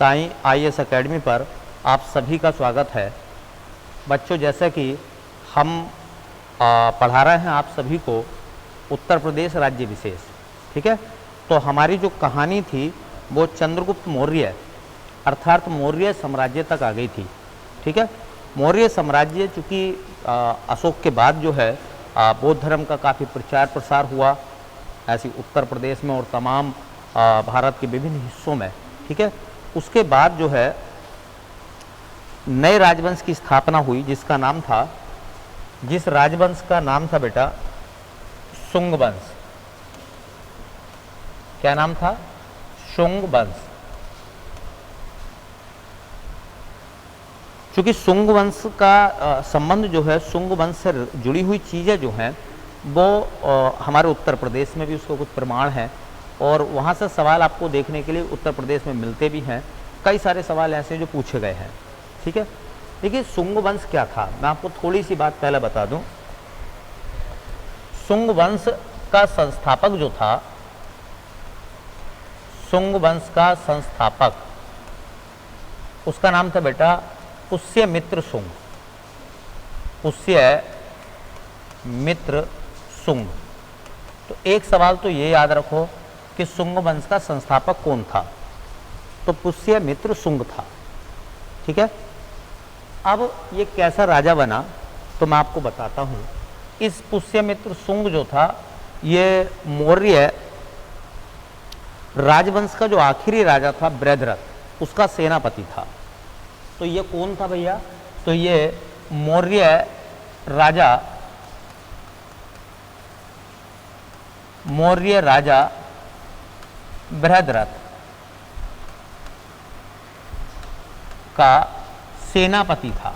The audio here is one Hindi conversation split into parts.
साईं IAS अकेडमी पर आप सभी का स्वागत है। बच्चों, जैसा कि हम पढ़ा रहे हैं आप सभी को उत्तर प्रदेश राज्य विशेष, ठीक है। तो हमारी जो कहानी थी वो चंद्रगुप्त मौर्य अर्थात मौर्य साम्राज्य तक आ गई थी, ठीक है। मौर्य साम्राज्य चूँकि अशोक के बाद जो है बौद्ध धर्म का काफ़ी प्रचार प्रसार हुआ ऐसी उत्तर प्रदेश में और तमाम भारत के विभिन्न हिस्सों में, ठीक है। उसके बाद जो है नए राजवंश की स्थापना हुई जिस राजवंश का नाम था बेटा शुंग वंश। क्या नाम था? शुंग वंश। चूंकि शुंग वंश का संबंध जो है शुंग वंश से जुड़ी हुई चीज़ें जो हैं वो हमारे उत्तर प्रदेश में भी उसको कुछ प्रमाण है और वहाँ से सवाल आपको देखने के लिए उत्तर प्रदेश में मिलते भी हैं। कई सारे सवाल ऐसे जो पूछे गए हैं, ठीक है। देखिए, शुंग वंश क्या था, मैं आपको थोड़ी सी बात पहले बता दूं। शुंग वंश का संस्थापक जो था, शुंग वंश का संस्थापक उसका नाम था बेटा पुष्यमित्र शुंग। पुष्यमित्र शुंग। तो एक सवाल तो ये याद रखो कि शुंग वंश का संस्थापक कौन था, तो पुष्यमित्र शुंग था, ठीक है। अब ये कैसा राजा बना तो मैं आपको बताता हूँ। इस पुष्यमित्र शुंग जो था ये मौर्य राजवंश का जो आखिरी राजा था बृहद्रथ, उसका सेनापति था। तो ये कौन था भैया? तो ये मौर्य राजा बृहद्रथ का सेनापति था।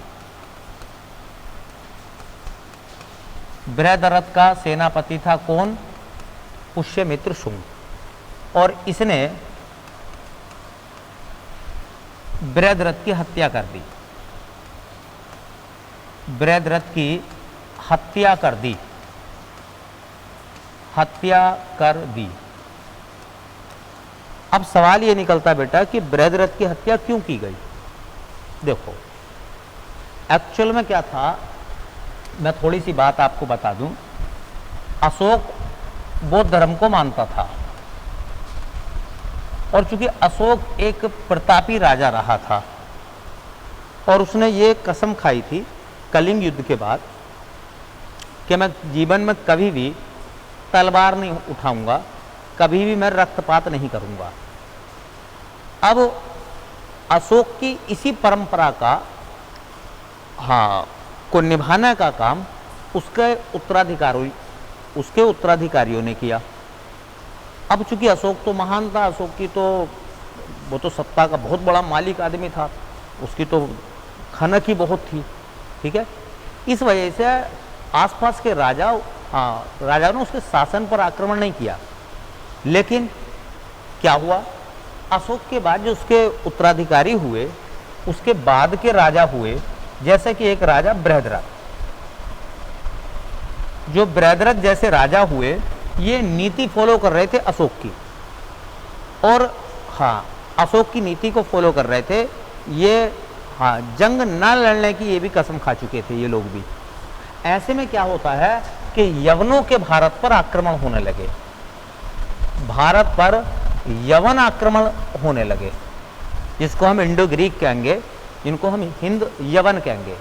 बृहद्रथ का सेनापति था कौन? पुष्यमित्र शुंग। और इसने बृहद्रथ की हत्या कर दी। बृहद्रथ की हत्या कर दी। अब सवाल ये निकलता बेटा कि बृहद्रथ की हत्या क्यों की गई? देखो, एक्चुअल में क्या था, मैं थोड़ी सी बात आपको बता दूं। अशोक बौद्ध धर्म को मानता था और चूंकि अशोक एक प्रतापी राजा रहा था और उसने ये कसम खाई थी कलिंग युद्ध के बाद कि मैं जीवन में कभी भी तलवार नहीं उठाऊंगा, कभी भी मैं रक्तपात नहीं करूंगा। अब अशोक की इसी परंपरा को निभाने का काम उसके उत्तराधिकारियों ने किया। अब चूंकि अशोक तो महान था, अशोक की तो वो तो सत्ता का बहुत बड़ा मालिक आदमी था, उसकी तो खनक ही बहुत थी, ठीक है। इस वजह से आसपास के राजाओं ने उसके शासन पर आक्रमण नहीं किया। लेकिन क्या हुआ, अशोक के बाद जो उसके उत्तराधिकारी हुए, उसके बाद के राजा हुए, जैसे कि एक राजा बृहद्रथ। जो बृहद्रथ जैसे राजा हुए ये नीति फॉलो कर रहे थे अशोक की, और अशोक की नीति को फॉलो कर रहे थे ये। जंग ना लड़ने की ये भी कसम खा चुके थे ये लोग भी। ऐसे में क्या होता है कि यवनों के भारत पर आक्रमण होने लगे, भारत पर यवन आक्रमण होने लगे, जिसको हम इंडो ग्रीक कहेंगे, जिनको हम हिंद यवन कहेंगे।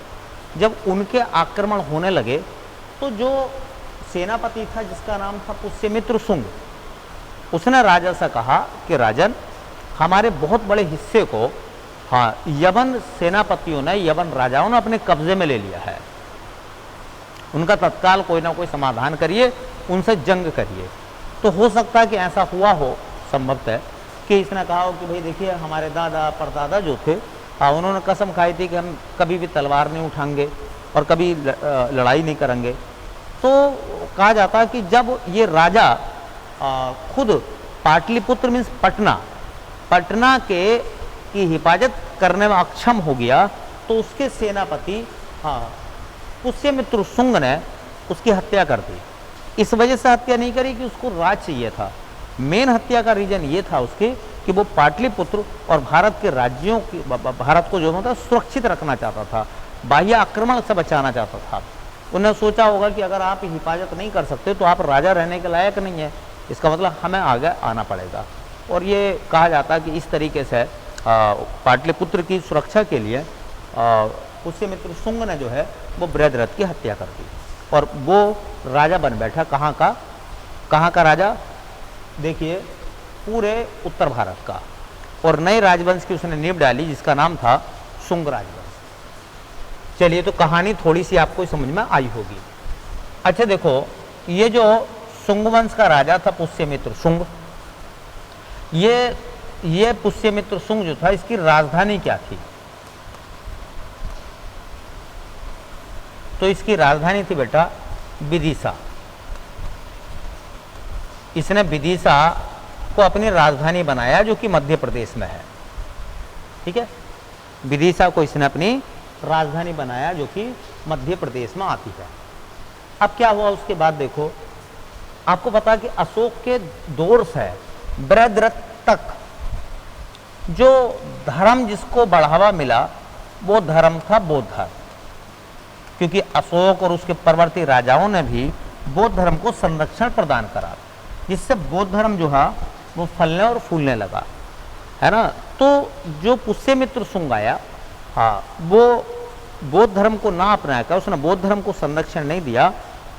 जब उनके आक्रमण होने लगे तो जो सेनापति था जिसका नाम था पुष्यमित्र शुंग, उसने राजा से कहा कि राजन, हमारे बहुत बड़े हिस्से को यवन सेनापतियों ने, यवन राजाओं ने अपने कब्जे में ले लिया है। उनका तत्काल कोई ना कोई समाधान करिए, उनसे जंग करिए। तो हो सकता है कि ऐसा हुआ हो, संभवतः, कि इसने कहा हो कि भाई देखिए, हमारे दादा परदादा जो थे उन्होंने कसम खाई थी कि हम कभी भी तलवार नहीं उठाएंगे और कभी लड़ाई नहीं करेंगे। तो कहा जाता है कि जब ये राजा खुद पाटलिपुत्र मीन्स पटना की हिफाजत करने में अक्षम हो गया तो उसके सेनापति पुष्यमित्र शुंग ने उसकी हत्या कर दी। इस वजह से हत्या नहीं करी कि उसको राज चाहिए था, मेन हत्या का रीजन ये था उसके कि वो पाटलिपुत्र और भारत के राज्यों की भारत को जो होता सुरक्षित रखना चाहता था, बाह्य आक्रमण से बचाना चाहता था। उन्हें सोचा होगा कि अगर आप हिफाजत नहीं कर सकते तो आप राजा रहने के लायक नहीं है, इसका मतलब हमें आगे आना पड़ेगा। और ये कहा जाता है कि इस तरीके से पाटलिपुत्र की सुरक्षा के लिए पुष्यमित्र शुंग ने जो है वो बृहद्रथ की हत्या कर दी और वो राजा बन बैठा। कहाँ का राजा? देखिए पूरे उत्तर भारत का। और नए राजवंश की उसने नींव डाली जिसका नाम था शुंग राजवंश। चलिए, तो कहानी थोड़ी सी आपको समझ में आई होगी। अच्छा देखो, ये जो शुंग वंश का राजा था पुष्यमित्र शुंग, ये पुष्यमित्र शुंग जो था इसकी राजधानी क्या थी? तो इसकी राजधानी थी बेटा विदिशा। इसने विदिशा को अपनी राजधानी बनाया जो कि मध्य प्रदेश में है। ठीक है, विदिशा को इसने अपनी राजधानी बनाया जो कि मध्य प्रदेश में आती है। अब क्या हुआ उसके बाद? देखो, आपको पता कि अशोक के दौर से बृहद्रथ तक जो धर्म जिसको बढ़ावा मिला वो धर्म था बौद्ध धर्म, क्योंकि अशोक और उसके परवर्ती राजाओं ने भी बौद्ध धर्म को संरक्षण प्रदान करा, जिससे बौद्ध धर्म जो है वो फलने और फूलने लगा, है ना। तो जो पुष्यमित्र शुंग आया, हाँ, वो बौद्ध धर्म को ना अपनाया, उसने बौद्ध धर्म को संरक्षण नहीं दिया,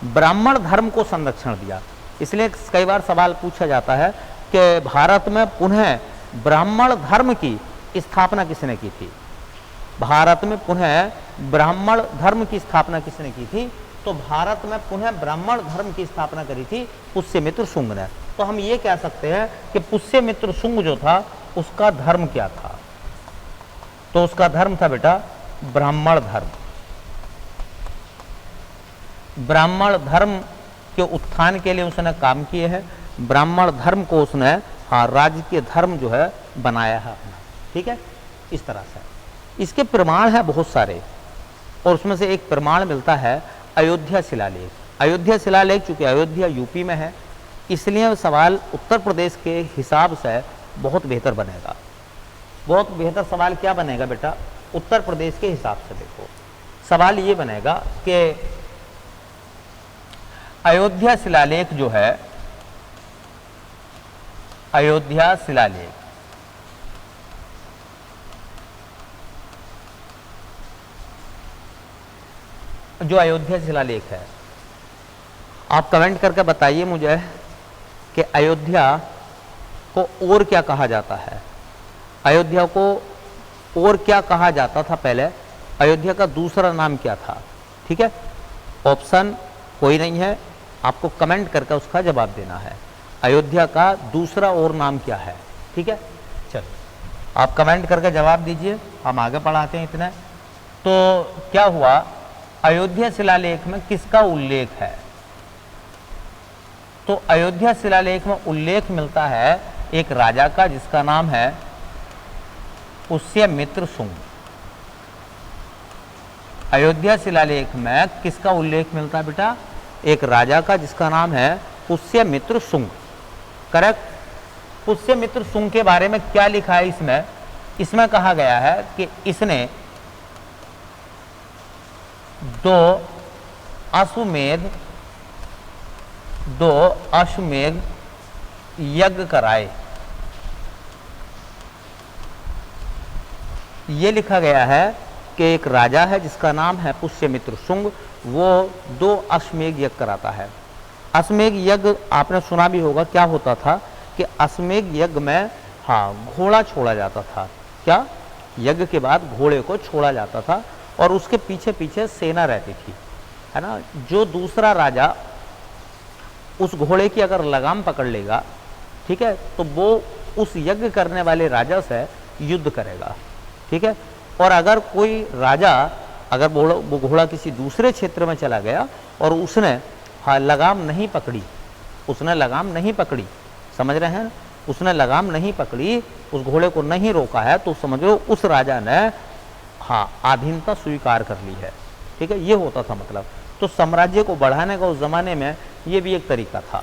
ब्राह्मण धर्म को संरक्षण दिया। इसलिए कई बार सवाल पूछा जाता है कि भारत में पुनः ब्राह्मण धर्म की स्थापना किसने की थी? भारत में पुनः ब्राह्मण धर्म की स्थापना किसने की थी? तो भारत में पुनः ब्राह्मण धर्म की स्थापना करी थी पुष्यमित्र शुंग ने। तो हम ये कह सकते हैं कि पुष्यमित्र शुंग जो था उसका धर्म क्या था? तो उसका धर्म था बेटा ब्राह्मण धर्म। ब्राह्मण धर्म के उत्थान के लिए उसने काम किए हैं। ब्राह्मण धर्म को उसने, हाँ, राज्य के धर्म जो है बनाया है अपना। ठीक है, इस तरह से इसके प्रमाण है बहुत सारे, और उसमें से एक प्रमाण मिलता है अयोध्या शिलालेख। अयोध्या शिलालेख चूंकि अयोध्या यूपी में है, इसलिए सवाल उत्तर प्रदेश के हिसाब से बहुत बेहतर बनेगा। बहुत बेहतर सवाल क्या बनेगा बेटा? उत्तर प्रदेश के हिसाब से देखो, सवाल ये बनेगा कि अयोध्या शिलालेख जो है, अयोध्या शिलालेख जो अयोध्या शिलालेख है, आप कमेंट करके बताइए मुझे कि अयोध्या को और क्या कहा जाता है। अयोध्या को और क्या कहा जाता था पहले? अयोध्या का दूसरा नाम क्या था? ठीक है, ऑप्शन कोई नहीं है, आपको कमेंट करके उसका जवाब देना है। अयोध्या का दूसरा और नाम क्या है? ठीक है, चलो आप कमेंट करके जवाब दीजिए, हम आगे पढ़ाते हैं इतना। तो क्या हुआ, अयोध्या शिलालेख में किसका उल्लेख है? तो अयोध्या शिलालेख में उल्लेख मिलता है एक राजा का जिसका नाम है पुष्यमित्र शुंग। अयोध्या शिलालेख में किसका उल्लेख मिलता है बेटा? एक राजा का जिसका नाम है पुष्यमित्र शुंग। करेक्ट। पुष्यमित्र शुंग के बारे में क्या लिखा है इसमें? इसमें कहा गया है कि इसने दो अश्वमेध यज्ञ कराए। ये लिखा गया है कि एक राजा है जिसका नाम है पुष्यमित्र शुंग, वो 2 अश्वमेध यज्ञ कराता है। अश्वमेध यज्ञ आपने सुना भी होगा, क्या होता था कि अश्वमेध यज्ञ में, हाँ, घोड़ा छोड़ा जाता था। क्या? यज्ञ के बाद घोड़े को छोड़ा जाता था और उसके पीछे पीछे सेना रहती थी, है ना। जो दूसरा राजा उस घोड़े की अगर लगाम पकड़ लेगा, ठीक है, तो वो उस यज्ञ करने वाले राजा से युद्ध करेगा। ठीक है, और अगर कोई राजा, अगर वो घोड़ा किसी दूसरे क्षेत्र में चला गया और उसने, हाँ, लगाम नहीं पकड़ी, उसने लगाम नहीं पकड़ी, समझ रहे हैं, उसने लगाम नहीं पकड़ी, उस घोड़े को नहीं रोका है, तो समझो उस राजा ने, हाँ, अधीनता स्वीकार कर ली है। ठीक है, ये होता था मतलब। तो साम्राज्य को बढ़ाने का उस जमाने में ये भी एक तरीका था।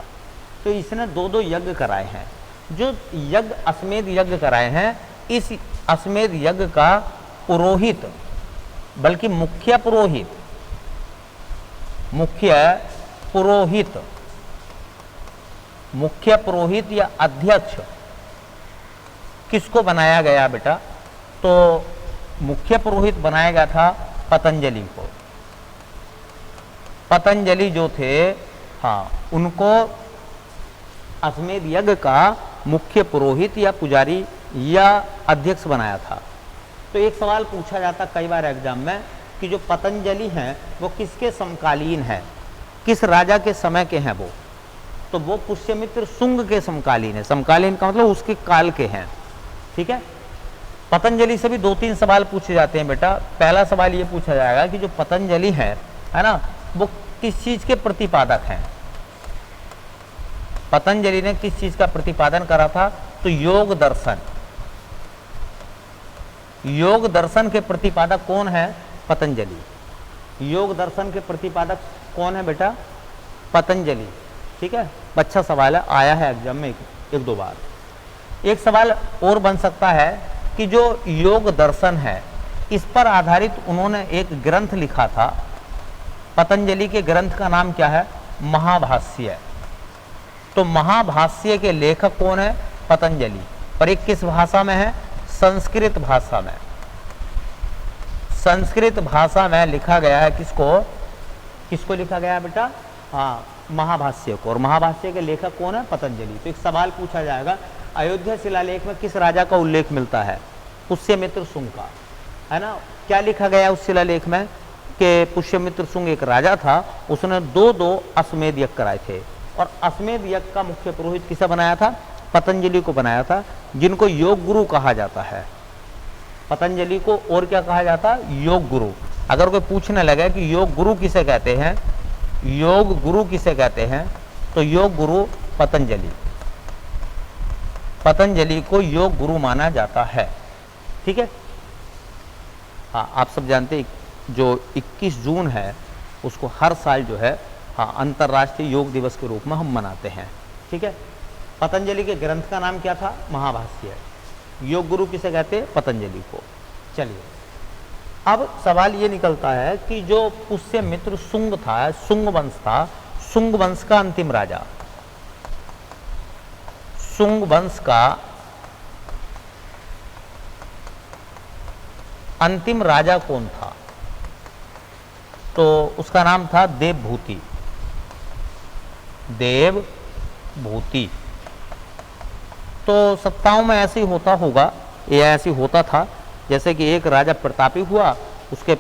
तो इसने 2-2 यज्ञ कराए हैं। जो यज्ञ अश्वमेध यज्ञ कराए हैं, इस अश्वमेध यज्ञ का पुरोहित, बल्कि मुख्य पुरोहित या अध्यक्ष किसको बनाया गया बेटा? तो मुख्य पुरोहित बनाया गया था पतंजलि को। पतंजलि जो थे, हाँ, उनको अश्वमेध यज्ञ का मुख्य पुरोहित या पुजारी या अध्यक्ष बनाया था। तो एक सवाल पूछा जाता कई बार एग्जाम में कि जो पतंजलि हैं वो किसके समकालीन हैं, किस राजा के समय के हैं वो? तो वो पुष्यमित्र शुंग के समकालीन है। समकालीन का मतलब उसके काल के हैं, ठीक है। पतंजलि से भी 2-3 सवाल पूछे जाते हैं बेटा। पहला सवाल ये पूछा जाएगा कि जो पतंजलि है ना, वो किस चीज के प्रतिपादक हैं? पतंजलि ने किस चीज का प्रतिपादन करा था? तो योग दर्शन। योग दर्शन के प्रतिपादक कौन है? पतंजलि। योग दर्शन के प्रतिपादक कौन है बेटा? पतंजलि, ठीक है। अच्छा सवाल है, आया है एग्जाम में एक दो बार। एक सवाल और बन सकता है कि जो योग दर्शन है, इस पर आधारित उन्होंने एक ग्रंथ लिखा था। पतंजलि के ग्रंथ का नाम क्या है? महाभाष्य। तो महाभाष्य के लेखक कौन है? पतंजलि। पर एक किस भाषा में है? संस्कृत भाषा में। संस्कृत भाषा में लिखा गया है। किसको लिखा गया है बेटा? हाँ, महाभाष्य को। और महाभाष्य के लेखक कौन है? पतंजलि। तो एक सवाल पूछा जाएगा, अयोध्या शिलालेख में किस राजा का उल्लेख मिलता है? पुष्यमित्र शुंग का, है ना। क्या लिखा गया उस शिलालेख में कि पुष्यमित्र शुंग एक राजा था, उसने 2 अश्वमेध यज्ञ कराए थे। और अश्वमेध यज्ञ का मुख्य पुरोहित किसे बनाया था? पतंजलि को बनाया था, जिनको योग गुरु कहा जाता है। पतंजलि को और क्या कहा जाता है? योग गुरु। अगर कोई पूछने लगे कि योग गुरु किसे कहते हैं, योग गुरु किसे कहते हैं, तो योग गुरु पतंजलि। पतंजलि को योग गुरु माना जाता है, ठीक है। हाँ, आप सब जानते हैं जो 21 जून है उसको हर साल जो है, हाँ, अंतर्राष्ट्रीय योग दिवस के रूप में हम मनाते हैं, ठीक है। पतंजलि के ग्रंथ का नाम क्या था? महाभाष्य। योग गुरु किसे कहते हैं? पतंजलि को। चलिए, अब सवाल ये निकलता है कि जो पुष्यमित्र शुंग था, शुंग वंश था, शुंग वंश का अंतिम राजा, शुंग वंश का अंतिम राजा कौन था? तो उसका नाम था देवभूति। देवभूति। तो सत्ताओं में ऐसे ही होता होगा, ये ऐसे होता था जैसे कि एक राजा प्रतापी हुआ, उसके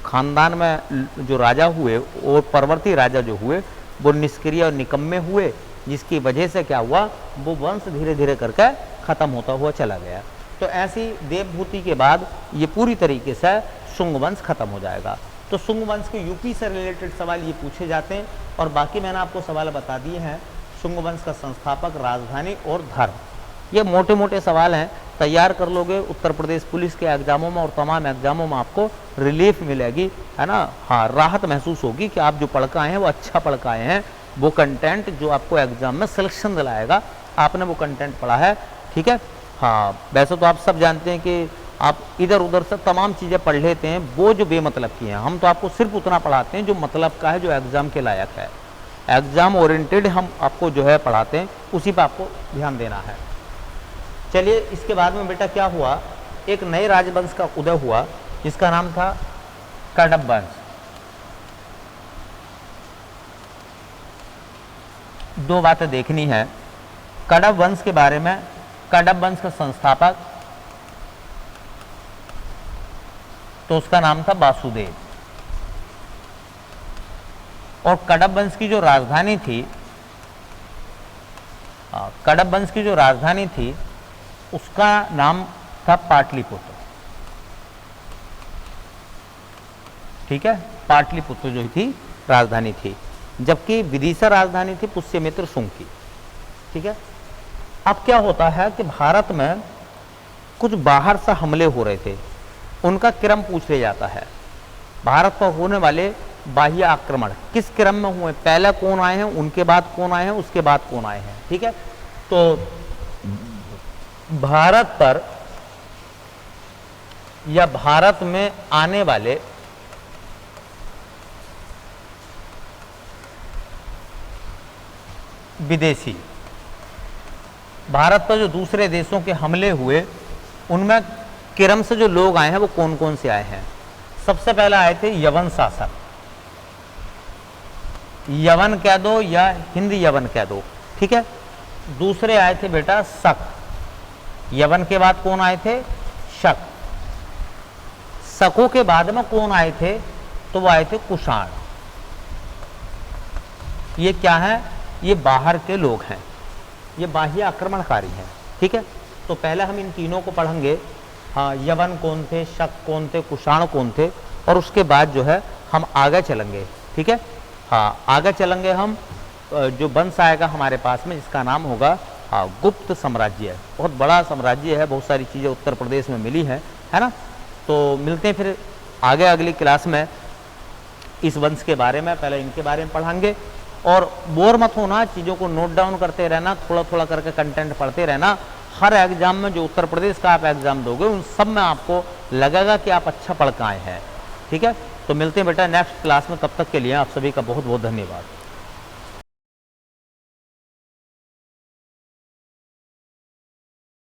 खानदान में जो राजा हुए और परवर्ती राजा जो हुए वो निष्क्रिय और निकम्मे हुए, जिसकी वजह से क्या हुआ, वो वंश धीरे धीरे करके खत्म होता हुआ चला गया। तो ऐसी देवभूति के बाद ये पूरी तरीके से शुंग वंश खत्म हो जाएगा। तो शुंग वंश के यूपी से रिलेटेड सवाल ये पूछे जाते हैं, और बाकी मैंने आपको सवाल बता दिए हैं। शुंग वंश का संस्थापक, राजधानी और धर्म, ये मोटे मोटे सवाल हैं। तैयार कर लोगे, उत्तर प्रदेश पुलिस के एग्जामों में और तमाम एग्जामों में आपको रिलीफ मिलेगी, है ना। हाँ, राहत महसूस होगी कि आप जो पढ़ के आए हैं वो अच्छा पढ़ के आए हैं। वो कंटेंट जो आपको एग्जाम में सिलेक्शन दिलाएगा, आपने वो कंटेंट पढ़ा है, ठीक है। हाँ, वैसे तो आप सब जानते हैं कि आप इधर उधर से तमाम चीज़ें पढ़ लेते हैं, वो जो बेमतलब की हैं। हम तो आपको सिर्फ उतना पढ़ाते हैं जो मतलब का है, जो एग्ज़ाम के लायक है। एग्ज़ाम ओरिएंटेड हम आपको जो है पढ़ाते हैं, उसी पर आपको ध्यान देना है। चलिए, इसके बाद में बेटा क्या हुआ, एक नए राजवंश का उदय हुआ जिसका नाम था कड़ब वंश। दो बातें देखनी है कड़ब वंश के बारे में। कड़ब वंश का संस्थापक तो उसका नाम था वासुदेव, और कड़ब वंश की जो राजधानी थी, कड़ब वंश की जो राजधानी थी उसका नाम था पाटलिपुत्र, ठीक है। पाटलिपुत्र जो थी राजधानी थी, जबकि विदिशा राजधानी थी पुष्यमित्र शुंग की, ठीक है। अब क्या होता है कि भारत में कुछ बाहर से हमले हो रहे थे, उनका क्रम पूछ लिया जाता है। भारत पर होने वाले बाह्य आक्रमण किस क्रम में हुए, पहले कौन आए हैं, उनके बाद कौन आए हैं, उसके बाद कौन आए हैं, ठीक है। तो भारत पर या भारत में आने वाले विदेशी, भारत पर जो दूसरे देशों के हमले हुए उनमें क्रम से जो लोग आए हैं वो कौन कौन से आए हैं। सबसे पहले आए थे यवन शासक, यवन कह दो या हिंदी यवन कह दो, ठीक है। दूसरे आए थे बेटा शक, यवन के बाद कौन आए थे, शक। शकों के बाद में कौन आए थे, तो वो आए थे कुषाण। ये क्या है, ये बाहर के लोग हैं, ये बाह्य आक्रमणकारी हैं, ठीक है। तो पहले हम इन तीनों को पढ़ेंगे, हाँ, यवन कौन थे, शक कौन थे, कुषाण कौन थे, और उसके बाद जो है हम आगे चलेंगे, ठीक है। हाँ, आगे चलेंगे हम, जो वंश आएगा हमारे पास में जिसका नाम होगा, हाँ, गुप्त साम्राज्य। बहुत बड़ा साम्राज्य है, बहुत सारी चीज़ें उत्तर प्रदेश में मिली हैं, है ना। तो मिलते हैं फिर आगे अगली क्लास में इस वंश के बारे में, पहले इनके बारे में पढ़ाएंगे। और बोर मत होना, चीज़ों को नोट डाउन करते रहना, थोड़ा थोड़ा करके कंटेंट पढ़ते रहना। हर एग्जाम में जो उत्तर प्रदेश का आप एग्जाम दोगे उन सब में आपको लगेगा कि आप अच्छा पढ़ के आए हैं, ठीक है। तो मिलते हैं बेटा नेक्स्ट क्लास में, तब तक के लिए आप सभी का बहुत बहुत धन्यवाद।